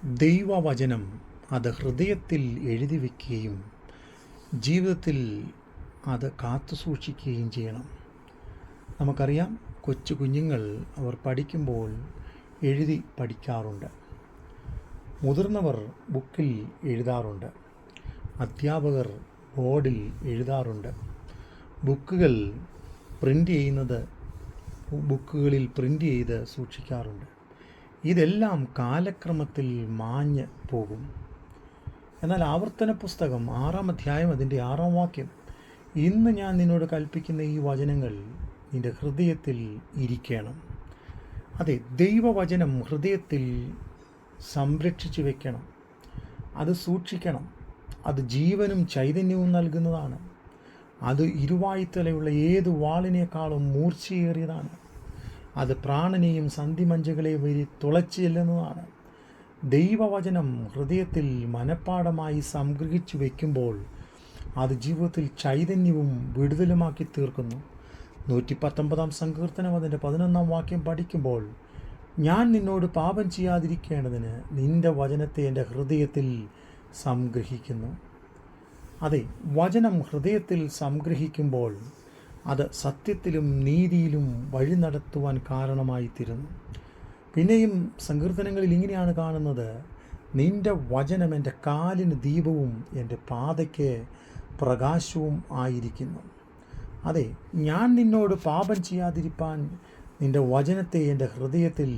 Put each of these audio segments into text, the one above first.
ദൈവവചനം അത് ഹൃദയത്തിൽ എഴുതി വയ്ക്കുകയും ജീവിതത്തിൽ അത് കാത്തു സൂക്ഷിക്കുകയും ചെയ്യണം. നമുക്കറിയാം, കൊച്ചു കുഞ്ഞുങ്ങൾ അവർ പഠിക്കുമ്പോൾ എഴുതി പഠിക്കാറുണ്ട്. മുതിർന്നവർ ബുക്കിൽ എഴുതാറുണ്ട്. അധ്യാപകർ ബോർഡിൽ എഴുതാറുണ്ട്. ബുക്കുകളിൽ പ്രിൻ്റ് ചെയ്ത് സൂക്ഷിക്കാറുണ്ട്. ഇതെല്ലാം കാലക്രമത്തിൽ മാഞ്ഞ് പോകും. എന്നാൽ ആവർത്തന പുസ്തകം 6-ാം അധ്യായം അതിൻ്റെ 6-ാം വാക്യം, ഇന്ന് ഞാൻ നിന്നോട് കൽപ്പിക്കുന്ന ഈ വചനങ്ങൾ നിൻ്റെ ഹൃദയത്തിൽ ഇരിക്കണം. അതെ, ദൈവവചനം ഹൃദയത്തിൽ സംരക്ഷിച്ചു വെക്കണം. അത് സൂക്ഷിക്കണം. അത് ജീവനും ചൈതന്യവും നൽകുന്നതാണ്. അത് ഇരുവായ്ത്തലയുള്ള ഏത് വാളിനേക്കാളും മൂർച്ചയേറിയതാണ്. അത് പ്രാണനെയും സന്ധിമഞ്ചകളെയും വരി തുളച്ചു ചെല്ലുന്നതാണ്. ദൈവവചനം ഹൃദയത്തിൽ മനഃപ്പാഠമായി സംഗ്രഹിച്ചു വയ്ക്കുമ്പോൾ അത് ജീവിതത്തിൽ ചൈതന്യവും വിടുതലുമാക്കി തീർക്കുന്നു. 119-ാം സങ്കീർത്തനം അതിൻ്റെ 11-ാം വാക്യം പഠിക്കുമ്പോൾ, ഞാൻ നിന്നോട് പാപം ചെയ്യാതിരിക്കേണ്ടതിന് നിൻ്റെ വചനത്തെ എൻ്റെ ഹൃദയത്തിൽ സംഗ്രഹിക്കുന്നു. അതെ, വചനം ഹൃദയത്തിൽ സംഗ്രഹിക്കുമ്പോൾ അത് സത്യത്തിലും നീതിയിലും വഴി നടത്തുവാൻ കാരണമായി തീരുന്നു. പിന്നെയും സങ്കീർത്തനങ്ങളിൽ ഇങ്ങനെയാണ് കാണുന്നത്, നിൻ്റെ വചനം എൻ്റെ കാലിന് ദീപവും എൻ്റെ പാതയ്ക്ക് പ്രകാശവും ആയിരിക്കുന്നു. അതെ, ഞാൻ നിന്നോട് പാപം ചെയ്യാതിരിപ്പാൻ നിൻ്റെ വചനത്തെ എൻ്റെ ഹൃദയത്തിൽ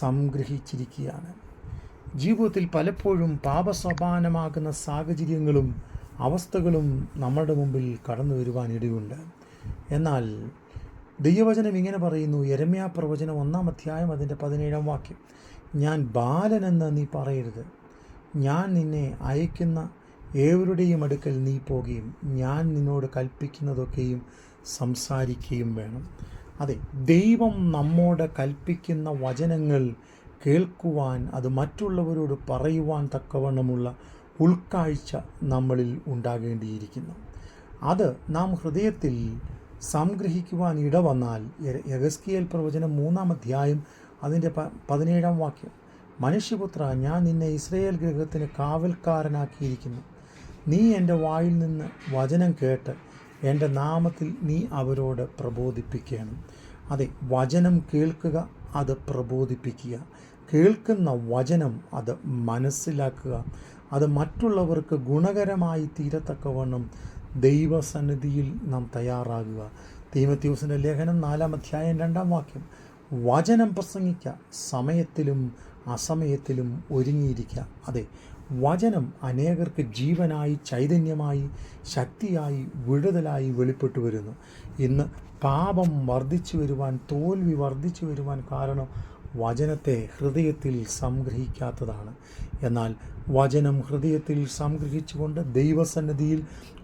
സംഗ്രഹിച്ചിരിക്കുകയാണ്. ജീവിതത്തിൽ പലപ്പോഴും പാപസോപാനമാകുന്ന സാഹചര്യങ്ങളും അവസ്ഥകളും നമ്മുടെ മുമ്പിൽ കടന്നു വരുവാൻ ഇടയുണ്ട്. എന്നാൽ ദൈവവചനം ഇങ്ങനെ പറയുന്നു, യെരമ്യാ പ്രവചനം 1-ാം അധ്യായം അതിൻ്റെ 17-ാം വാക്യം, ഞാൻ ബാലനെന്ന് നീ പറയരുത്, ഞാൻ നിന്നെ അയക്കുന്ന ഏവരുടെയും അടുക്കൽ നീ പോകുകയും ഞാൻ നിന്നോട് കൽപ്പിക്കുന്നതൊക്കെയും സംസാരിക്കുകയും വേണം. അതെ, ദൈവം നമ്മോട് കൽപ്പിക്കുന്ന വചനങ്ങൾ കേൾക്കുവാൻ, അത് മറ്റുള്ളവരോട് പറയുവാൻ തക്കവണ്ണമുള്ള ഉൾക്കാഴ്ച നമ്മളിൽ ഉണ്ടാകേണ്ടിയിരിക്കുന്നു. അത് നാം ഹൃദയത്തിൽ സംഗ്രഹിക്കുവാൻ ഇടവന്നാൽ, യെഹെസ്കേൽ പ്രവചനം 3-ാം അധ്യായം അതിൻ്റെ 17-ാം വാക്യം, മനുഷ്യപുത്ര, ഞാൻ നിന്നെ ഇസ്രായേൽ ഗൃഹത്തിന് കാവൽക്കാരനാക്കിയിരിക്കുന്നു. നീ എൻ്റെ വായിൽ നിന്ന് വചനം കേട്ട് എൻ്റെ നാമത്തിൽ നീ അവരോട് പ്രബോധിപ്പിക്കണം. അതെ, വചനം കേൾക്കുക, അത് പ്രബോധിപ്പിക്കുക. കേൾക്കുന്ന വചനം അത് മനസ്സിലാക്കുക. അത് മറ്റുള്ളവർക്ക് ഗുണകരമായി തീരത്തക്കവണ്ണം ദൈവസന്നിധിയിൽ നാം തയ്യാറാകുക. തീമോഥെയോസിൻ്റെ ലേഖനം 4-ാം അധ്യായം 2-ാം വാക്യം, വചനം പ്രസംഗിക്കുക, സമയത്തിലും അസമയത്തിലും ഒരുങ്ങിയിരിക്കുക. അതെ, വചനം അനേകർക്ക് ജീവനായി, ചൈതന്യമായി, ശക്തിയായി, വിടുതലായി വെളിപ്പെട്ടു വരുന്നു. ഇന്ന് പാപം വർദ്ധിച്ചു വരുവാൻ, തോൽവി വർദ്ധിച്ചു വരുവാൻ കാരണം വചനത്തെ ഹൃദയത്തിൽ സംഗ്രഹിക്കാത്തതാണ്. എന്നാൽ വചനം ഹൃദയത്തിൽ സംഗ്രഹിച്ചുകൊണ്ട് ദൈവസന്നിധിയിൽ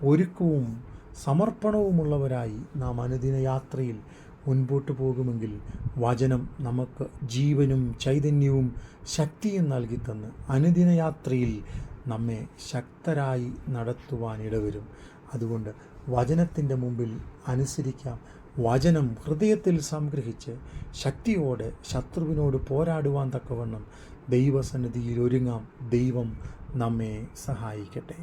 ഒരുക്കവും സമർപ്പണവുമുള്ളവരായി നാം അനുദിന യാത്രയിൽ മുൻപോട്ട് പോകുമെങ്കിൽ വചനം നമുക്ക് ജീവനും ചൈതന്യവും ശക്തിയും നൽകിത്തന്ന് അനുദിന യാത്രയിൽ നമ്മെ ശക്തരായി നടത്തുവാനിടവരും. അതുകൊണ്ട് വചനത്തിൻ്റെ മുമ്പിൽ അനുസരിക്കാം. വചനം ഹൃദയത്തിൽ സംഗ്രഹിച്ച് ശക്തിയോടെ ശത്രുവിനോട് പോരാടുവാൻ തക്കവണ്ണം ദൈവസന്നിധിയിൽ ഒരുങ്ങാം. ദൈവം നമ്മെ സഹായിക്കട്ടെ.